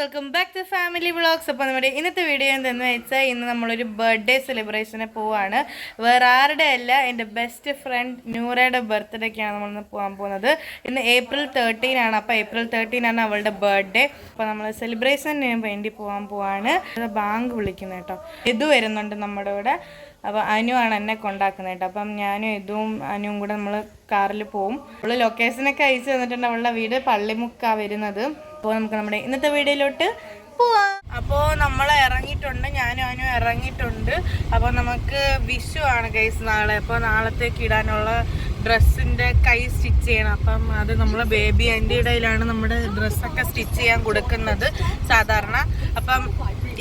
Welcome back to family vlogs. അപ്പോൾ നമ്മുടെ ഇന്നത്തെ വീഡിയോ എന്തെന്ന് വെച്ചാൽ ഇന്ന് നമ്മളൊരു ബർത്ത്ഡേ സെലിബ്രേഷന് പോവാണ്. വേറെ ആരുടെ അല്ല, എൻ്റെ ബെസ്റ്റ് ഫ്രണ്ട് നൂറയുടെ ബർത്ത്ഡേക്കാണ് നമ്മളിന്ന് പോകാൻ പോകുന്നത്. ഇന്ന് April 13 ആണ്. അപ്പോൾ April 13 ആണ് അവളുടെ ബർത്ത്ഡേ. അപ്പോൾ നമ്മൾ സെലിബ്രേഷന് വേണ്ടി പോവാണ്. ബാങ്ക് വിളിക്കുന്നത് കേട്ടോ. ഇത് വരുന്നുണ്ട് നമ്മുടെ ഇവിടെ. അപ്പോൾ അനുവാണ് എന്നെ കൊണ്ടാക്കുന്നത് കേട്ടോ. അപ്പം ഞാനും ഇതും അനുവും കൂടെ നമ്മൾ കാറിൽ പോവും. അവൾ ലൊക്കേഷനൊക്കെ അയച്ചു തന്നിട്ടുണ്ട്. അവളുടെ വീട് പള്ളിമുക്കാണ് വരുന്നത്. അപ്പോൾ നമുക്ക് നമ്മുടെ ഇന്നത്തെ വീഡിയോയിലോട്ട് പോവാം. അപ്പോൾ നമ്മൾ ഇറങ്ങിയിട്ടുണ്ട്, ഞാനും അനുവും ഇറങ്ങിയിട്ടുണ്ട്. അപ്പോൾ നമുക്ക് വിഷു ആണ് ഗൈസ് നാളെ. അപ്പോൾ നാളത്തേക്ക് ഇടാനുള്ള ഡ്രസ്സിൻ്റെ കൈ സ്റ്റിച്ച് ചെയ്യണം. അപ്പം അത് നമ്മൾ ബേബി ആൻറ്റി ഇടയിലാണ് നമ്മുടെ ഡ്രസ്സൊക്കെ സ്റ്റിച്ച് ചെയ്യാൻ കൊടുക്കുന്നത് സാധാരണ. അപ്പം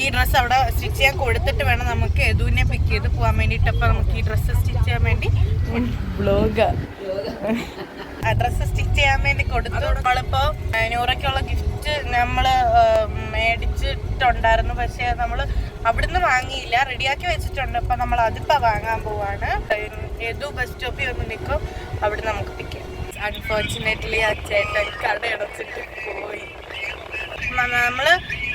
ഈ ഡ്രസ്സ് അവിടെ സ്റ്റിച്ച് ചെയ്യാൻ കൊടുത്തിട്ട് വേണം നമുക്ക് യദുവിനെ പിക്ക് ചെയ്ത് പോകാൻ വേണ്ടിയിട്ട്. അപ്പം നമുക്ക് ഈ ഡ്രസ്സ് സ്റ്റിച്ച് ചെയ്യാൻ വേണ്ടി ഡ്രസ്സ് സ്റ്റിച്ച് ചെയ്യാൻ വേണ്ടി കൊടുത്തു. നമ്മളിപ്പോൾ നൂറയ്ക്കുള്ള ഗിഫ്റ്റ് നമ്മൾ മേടിച്ചിട്ടുണ്ടായിരുന്നു, പക്ഷേ നമ്മൾ അവിടുന്ന് വാങ്ങിയില്ല, റെഡിയാക്കി വെച്ചിട്ടുണ്ട്. അപ്പം നമ്മൾ അതിപ്പോൾ വാങ്ങാൻ പോവാണ്. യദു ബസ് സ്റ്റോപ്പിൽ വന്ന് നിൽക്കും, അവിടെ നമുക്ക് പിക്ക് ചെയ്യാം. അൺഫോർച്ചുനേറ്റ്ലി ആ ചേട്ടൻ കടയടച്ചിട്ട് പോയി. നമ്മൾ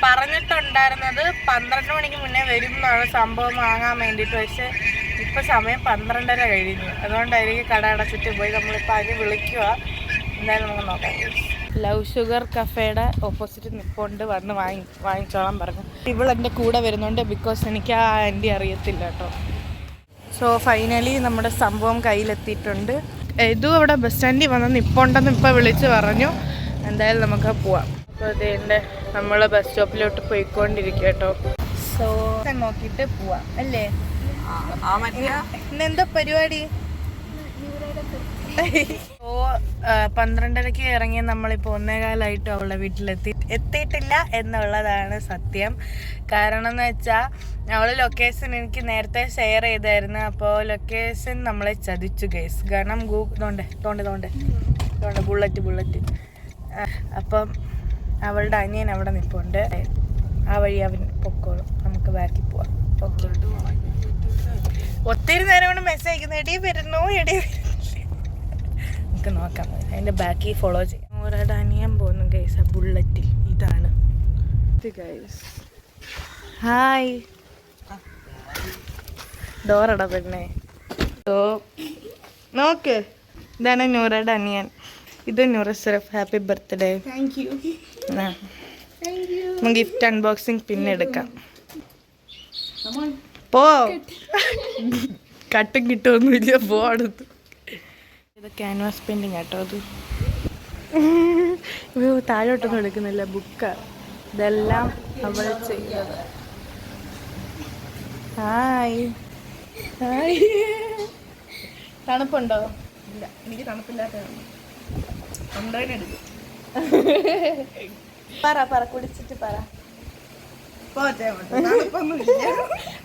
പറഞ്ഞിട്ടുണ്ടായിരുന്നത് 12 മണിക്ക് മുന്നേ വരും എന്നാണ് സംഭവം വാങ്ങാൻ വേണ്ടിയിട്ട്. പക്ഷേ ഇപ്പം സമയം 12:30 കഴിഞ്ഞു. അതുകൊണ്ടായിരിക്കും കട അടച്ചിട്ട് പോയി. നമ്മളിപ്പോൾ അതിന് വിളിക്കുക. എന്തായാലും നമുക്ക് നോക്കാം. ലവ് ഷുഗർ കഫേയുടെ ഓപ്പോസിറ്റ് നിൽപ്പുണ്ട്, വന്ന് വാങ്ങിച്ചോളാൻ പറഞ്ഞു. ഇവളെൻ്റെ കൂടെ വരുന്നുണ്ട്, ബിക്കോസ് എനിക്ക് ആ ആൻറ്റി അറിയത്തില്ല കേട്ടോ. സോ ഫൈനലി നമ്മുടെ സംഭവം കയ്യിലെത്തിയിട്ടുണ്ട്. ഇതും അവിടെ ബസ് സ്റ്റാൻഡിൽ വന്ന് നിൽപ്പുണ്ടെന്ന് ഇപ്പോൾ വിളിച്ച് പറഞ്ഞു. എന്തായാലും നമുക്ക് പോവാം. അപ്പോൾ അതേൻ്റെ നമ്മൾ ബസ് സ്റ്റോപ്പിലോട്ട് പോയിക്കൊണ്ടിരിക്കുക കേട്ടോ. സോ നോക്കിയിട്ട് പോവാം അല്ലേ? ഇന്നെന്താ പരിപാടി? ഓ 12:30 ഇറങ്ങിയ നമ്മളിപ്പോൾ 1:15 അവളുടെ എത്തിയിട്ടില്ല എന്നുള്ളതാണ് സത്യം. കാരണം എന്ന് വെച്ചാൽ അവൾ ലൊക്കേഷൻ എനിക്ക് നേരത്തെ ഷെയർ ചെയ്തായിരുന്നു. അപ്പോൾ ലൊക്കേഷൻ നമ്മളെ ചതിച്ചു ഗൈസ്. കാരണം തോണ്ട് ബുള്ളറ്റ്. അപ്പം അവളുടെ അനിയൻ അവിടെ നിൽപ്പുണ്ട്. ആ വഴി അവൻ പൊക്കോളും, നമുക്ക് ബാക്കി പോവാം. ഓക്കെ. ഒത്തിരി നേരം കൊണ്ട് മെസ്സേജ് അയക്കുന്നു, എടി വരുന്നു. നമുക്ക് നോക്കാം, അതിൻ്റെ ബാക്കി ഫോളോ ചെയ്യാം. ഒരാളുടെ അനിയൻ പോകുന്നു ഗൈസ്, ആ ബുള്ളറ്റിൽ. ഇതാണ് ഗൈസ്. ഹായ്, ഡോറടാ പെണ്ണേ. ഓ നോക്ക്, ഇതാണ് നൂറയുടെ അനിയൻ. ഇത് Noora Seraf. Happy birthday. Thank you. Gift unboxing പിന്നെ എടുക്കാം. പോ, കട്ടും കിട്ടുമൊന്നുമില്ല, പോ അടുത്ത്. ഇത് ക്യാൻവാസ് പെയിൻറ്റിങ് കേട്ടോ. അത് താഴോട്ടൊന്നും എടുക്കുന്നില്ല, ബുക്കാ. ഇതെല്ലാം അവൾ ചെയ്യുന്നത്. ഹായ്. തണുപ്പുണ്ടോ? ഇല്ല, എനിക്ക് തണുപ്പില്ലാത്തതാണ്. പറ കുടിച്ചിട്ട് പറ.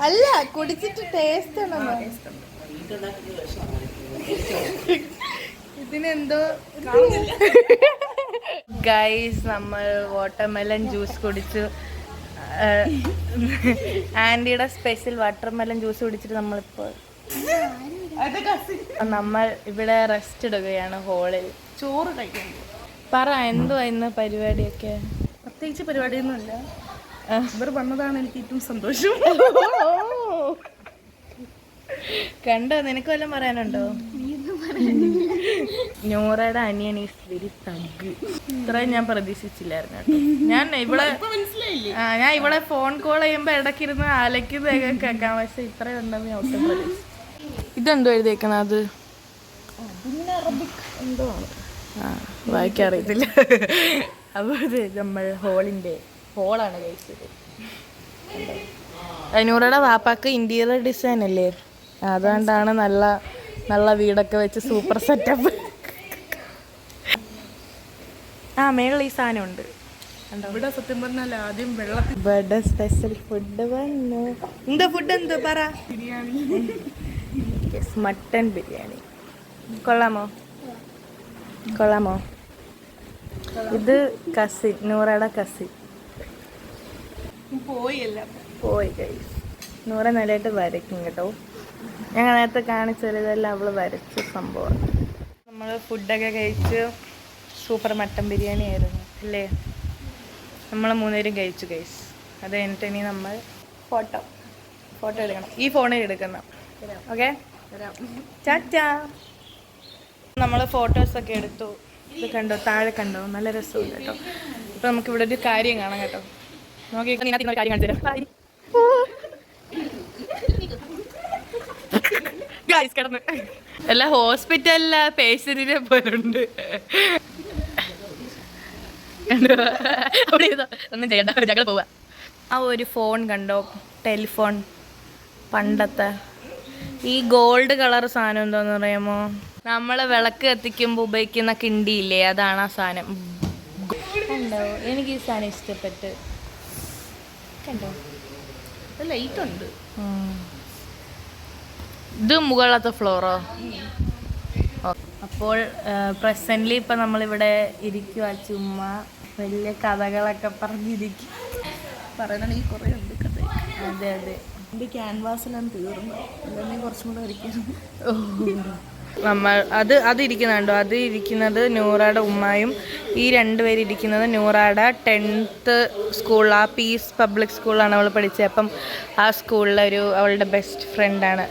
അല്ല, കുടിച്ചിട്ട് ടേസ്റ്റ് ഉണ്ടോ? ഇതിനെന്തോ ഗൈസ്, നമ്മൾ വാട്ടർമെലൺ ജ്യൂസ് കുടിച്ചു. ആൻറ്റിയുടെ സ്പെഷ്യൽ വാട്ടർമെലൺ ജ്യൂസ് കുടിച്ചിട്ട് നമ്മൾ ഇവിടെ റെസ്റ്റ് എടുക്കുകയാണ് ഹോളിൽ. ചോറ് കഴിക്കാൻ. പറ, എന്തുവാ ഇന്ന് പരിപാടിയൊക്കെ? പ്രത്യേകിച്ച് പരിപാടിയൊന്നുമില്ല, ഇവർ വന്നതാണ് എനിക്ക് ഏറ്റവും സന്തോഷം. കണ്ടോ, നിനക്ക് വല്ലതും പറയാനുണ്ടോ? നൂറയുടെ അനിയൻ ഈസ് വെരി തഗ്. ഇത്രയും ഞാൻ പ്രതീക്ഷിച്ചില്ലായിരുന്നു കേട്ടോ. ഞാൻ ഇവിടെ ഫോൺ കോൾ ചെയ്യുമ്പോൾ ഇടയ്ക്കിരുന്ന് അലക്കുന്നതൊക്കെ കേൾക്കാം, പക്ഷെ ഇത്രയും ഉണ്ടെന്ന് ഞാൻ ഒട്ടും പ്രതീക്ഷിച്ചു. ഇതെന്തോ എഴുതിയേക്കണം? അത് എന്തോ ആണ്, വായിക്കറിയത്തില്ല. അപ്പോൾ ഇത് നമ്മൾ ഹോളാണ് കഴിച്ചത്. നൂറയുടെ വാപ്പാക്ക് ഇന്റീരിയർ ഡിസൈൻ അല്ലേ, അതുകൊണ്ടാണ് നല്ല വീടൊക്കെ വെച്ച് സൂപ്പർ സെറ്റപ്പ്. മേളിൽ ഈ സാധനം ഉണ്ട്. ഇവിടെ സത്യം പറഞ്ഞാൽ ആദ്യം ബർത്ത്ഡേ സ്പെഷ്യൽ ഫുഡ് വന്നു. എന്താ ഫുഡ്? എന്തോ പറ. ബിരിയാണി. മട്ടൻ ബിരിയാണി. കൊള്ളാമോ? ഇത് കസിൻ, നൂറയുടെ കസിൻ. പോയി ഗൈസ്. നൂറ നല്ലതായിട്ട് വരയ്ക്കും കേട്ടോ. ഞങ്ങൾ നേരത്തെ കാണിച്ചതെല്ലാം അവൾ വരച്ച സംഭവമാണ്. നമ്മൾ ഫുഡൊക്കെ കഴിച്ച് സൂപ്പർ മട്ടൻ ബിരിയാണി ആയിരുന്നു അല്ലേ? നമ്മൾ 3 പേരും കഴിച്ചു ഗൈസ്. അത് കഴിഞ്ഞിട്ട് ഇനി നമ്മൾ ഫോട്ടോ എടുക്കണം. ഈ ഫോണിൽ എടുക്കണം. ഓക്കെ, ചാച്ചാ. നമ്മൾ ഫോട്ടോസൊക്കെ എടുത്തു. ഇത് കണ്ടോ, താഴെ കണ്ടോ, നല്ല രസമുണ്ട് കേട്ടോ. ഇപ്പം നമുക്കിവിടെ ഒരു കാര്യം കാണാം കേട്ടോ. നോക്കി ഇതിനകത്ത് കാര്യം കാണിച്ചു തരാം. ഗൈസ് കിടന്ന് അല്ല, ഹോസ്പിറ്റലിലെ പേഷ്യന്റിനെ പോലുണ്ട്. ഒന്നും ചെയ്യണ്ട, ഞങ്ങൾ പോവാ. ആ ഒരു ഫോൺ കണ്ടോ, ടെലിഫോൺ, പണ്ടത്തെ ഈ ഗോൾഡ് കളർ സാധനം എന്താന്ന് പറയാമോ? നമ്മൾ വിളക്ക് കത്തിക്കുമ്പോൾ ഉപയോഗിക്കുന്ന കിണ്ടിയില്ലേ, അതാണ് ആ സാധനം. കണ്ടോ, എനിക്ക് ഈ സാധനം ഇഷ്ടപ്പെട്ട്. കണ്ടോ, ലൈറ്റ് ഉണ്ട്. ഇത് മുകളിലത്തെ ഫ്ലോറോ? അപ്പോൾ പ്രസൻ്റ്ലി ഇപ്പം നമ്മളിവിടെ ഇരിക്കുക, ചുമ്മാ വലിയ കഥകളൊക്കെ പറഞ്ഞിരിക്കും. പറയുകയാണെങ്കിൽ കുറേ ഉണ്ട് കഥ. അതെ അതെ, എൻ്റെ ക്യാൻവാസിലാണ് തീർന്നത്. അല്ലെങ്കിൽ കുറച്ചും കൂടെ വരയ്ക്കണം. നമ്മൾ അത് ഇരിക്കുന്നുണ്ടോ? അത് ഇരിക്കുന്നത് നൂറയുടെ ഉമ്മായും, ഈ 2 പേര് ഇരിക്കുന്നത് നൂറയുടെ 10th സ്കൂൾ, ആ പീസ് പബ്ലിക് സ്കൂളിലാണ് അവൾ പഠിച്ചത്. അപ്പം ആ സ്കൂളിലെ അവളുടെ ബെസ്റ്റ് ഫ്രണ്ടാണ്.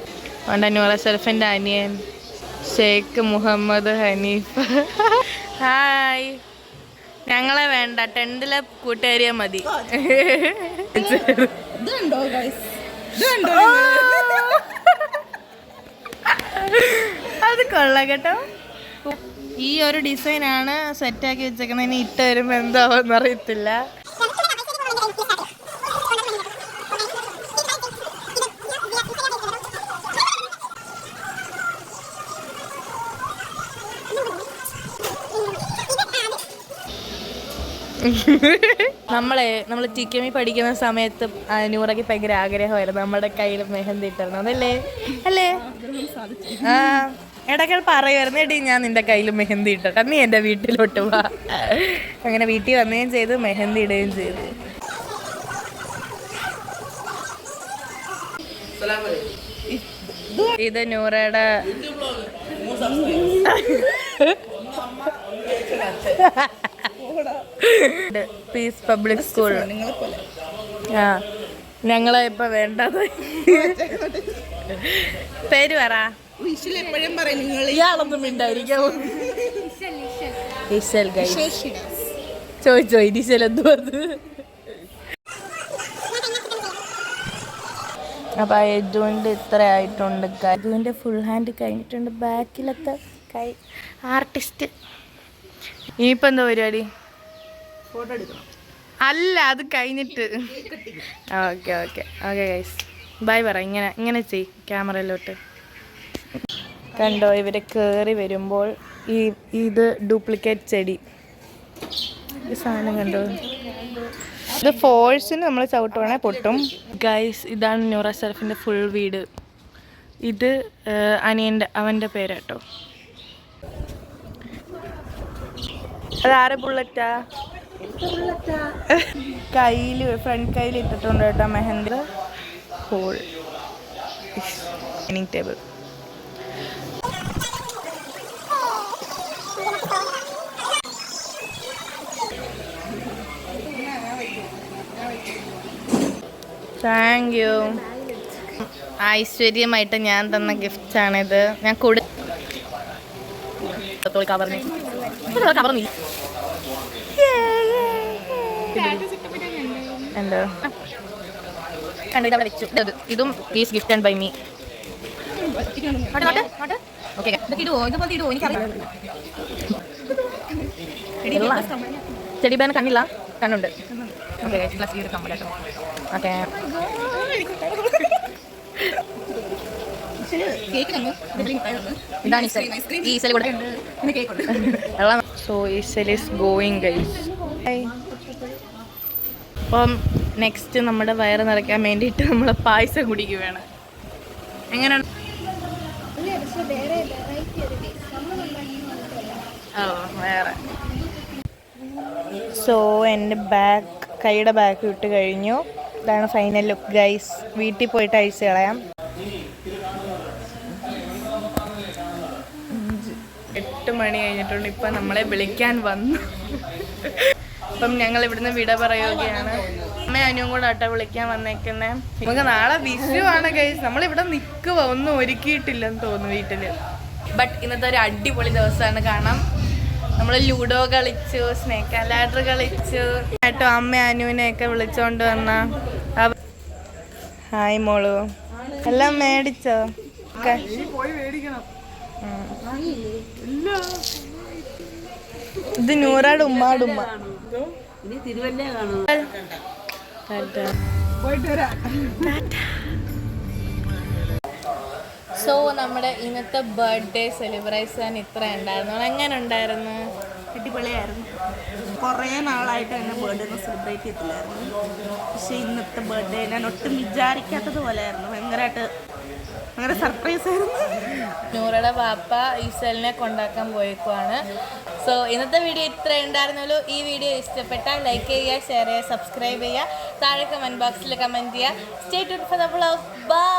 അതുകൊണ്ട് നൂറ സെൽഫിൻ്റെ അനിയൻ ഷെയ്ഖ് മുഹമ്മദ് ഹനീഫ്. ഹായ്. ഞങ്ങളെ വേണ്ട, 10th കൂട്ടുകാരിയെ മതി. അത് കൊള്ളാം കേട്ടോ. ഈ ഒരു ഡിസൈനാണ് സെറ്റാക്കി വെച്ചേക്കുന്നത്. ഇനി ഇട്ട് വരുമ്പോൾ എന്താവെന്ന് അറിയത്തില്ല. നമ്മൾ TKM പഠിക്കുന്ന സമയത്ത് നൂറയ്ക്ക് ഭയങ്കര ആഗ്രഹമായിരുന്നു നമ്മുടെ കയ്യിൽ മെഹന്തി ഇട്ടിരുന്നു. അതല്ലേ അല്ലേ? ആ, ഇടയ്ക്ക് പറയുമായിരുന്നു, എടി ഞാൻ നിന്റെ കയ്യിൽ മെഹന്തി ഇട്ടോട്ടെ, നീ എൻ്റെ വീട്ടിലോട്ട് പോവാ. അങ്ങനെ വീട്ടിൽ വന്നുകയും ചെയ്ത് മെഹന്തി ഇടുകയും ചെയ്തു. ഇത് നൂറയുടെ പീസ് പബ്ലിക് സ്കൂൾ. ആ, ഞങ്ങളെ ഇപ്പൊ വേണ്ടത്. പേര് പറ. ഇയാളൊന്നും മിണ്ടായിരിക്കാമോ? ഇശൽ ഗൈസ്. ചോദിച്ചോ ഇനിശൽ എന്ത് പറഞ്ഞു? അപ്പം യജുവിൻ്റെ ഇത്ര ആയിട്ടുണ്ട്. യജുവിൻ്റെ ഫുൾ ഹാൻഡ് കഴിഞ്ഞിട്ടുണ്ട്. ബാക്കിലത്തെ കൈ ആർട്ടിസ്റ്റ്. ഇനിയിപ്പോൾ എന്താ പരിപാടി? ഫോട്ടോ എടുക്കണം. അല്ല, അത് കഴിഞ്ഞിട്ട്. Okay okay okay guys, bye പറ. ഇങ്ങനെ ചെയ് ക്യാമറയിലോട്ട്. കണ്ടോ, ഇവർ കയറി വരുമ്പോൾ ഇത് ഡ്യൂപ്ലിക്കേറ്റ് ചെടി, ഈ സാധനം കണ്ടോ? ഇത് ഫോഴ്സിന് നമ്മൾ ചവിട്ടുവാണെങ്കിൽ പൊട്ടും. ഗൈസ്, ഇതാണ് നൂറ ഷെറഫിൻ്റെ ഫുൾ വീട്. ഇത് അവൻ്റെ പേരാട്ടോ. അതാരെ ബുള്ളറ്റാ? ഫ്രണ്ട് കയ്യിൽ ഇട്ടിട്ടുണ്ട് കേട്ടോ mehndi. Hall dining table. Thank you. ഐശ്വര്യമായിട്ട് ഞാൻ തന്ന ഗിഫ്റ്റാണിത്. ഞാൻ എന്തോ കണ്ടു വെച്ചു. ഇതും please gift and by me. ചെടി ബാൻ കണ്ണില്ല, കണ്ണുണ്ട്. Okay okay. ഇതാണ് ഈ ഈസൽ കൂടെ. So easel is going guys. അപ്പം നെക്സ്റ്റ് നമ്മുടെ വയറ് നിറയ്ക്കാൻ വേണ്ടിയിട്ട് നമ്മൾ പായസം കുടിക്കുകയാണ്. എങ്ങനെയാണ്? വേറെ. സോ എൻ്റെ കൈയുടെ ബാക്ക് ഇട്ട് കഴിഞ്ഞു. ഇതാണ് ഫൈനൽ ലുക്ക് ഗൈസ്. വീട്ടിൽ പോയിട്ട് അഴിച്ച് കളയാം. 8 മണി കഴിഞ്ഞിട്ടുണ്ട്. ഇപ്പം നമ്മളെ വിളിക്കാൻ വന്നു. അപ്പം ഞങ്ങൾ ഇവിടുന്ന് വിട പറയുകയാണ്. അമ്മ അനുവും കൂടെ ആട്ടോ വിളിക്കാൻ വന്നേക്കുന്നേ. നമുക്ക് നാളെ വിഷു ആണ് ഗൈസ്. നമ്മളിവിടെ നിൽക്കുക, ഒന്നും ഒരുക്കിയിട്ടില്ലെന്ന് തോന്നുന്നു വീട്ടില്. ബട്ട് ഇന്നത്തെ ഒരു അടിപൊളി ദിവസമാണ്. കാണാം, നമ്മൾ ലൂഡോ കളിച്ചു, സ്നേക്ക് ആൻഡ് ലാഡർ കളിച്ചു കേട്ടോ. അമ്മ അനുവിനെയൊക്കെ വിളിച്ചോണ്ട് വന്ന. ഹായ് മോളു, എല്ലാം മേടിച്ചോ? ഇത് നൂറാട് ഉമ്മാടുമ്മ. സോ നമ്മുടെ ഇന്നത്തെ ബർത്ത്ഡേ സെലിബ്രേഷൻ ഇത്ര ഉണ്ടായിരുന്നു. എങ്ങനെ ഉണ്ടായിരുന്നു? അടിപൊളിയായിരുന്നു. കുറേ നാളായിട്ട് എന്നെ ബർത്ത്ഡേ ഒന്നും സെലിബ്രേറ്റ് ചെയ്തില്ലായിരുന്നു. പക്ഷേ ഇന്നത്തെ ബർത്ത്ഡേ ഞാൻ ഒട്ടും വിചാരിക്കാത്തത് പോലെയായിരുന്നു. ഭയങ്കര സർപ്രൈസ് ആയിരുന്നു. നൂറയുടെ പാപ്പ ഈസലിനെ കൊണ്ടാക്കാൻ പോയേക്കുവാണ്. സോ ഇന്നത്തെ വീഡിയോ ഇത്ര ഉണ്ടായിരുന്നുള്ളൂ. ഈ വീഡിയോ ഇഷ്ടപ്പെട്ടാൽ ലൈക്ക് ചെയ്യുക, ഷെയർ ചെയ്യുക, സബ്സ്ക്രൈബ് ചെയ്യുക, താഴെ കമൻറ്റ് ബോക്സിൽ കമൻറ്റ് ചെയ്യുക. Stay tuned for the vlog. By.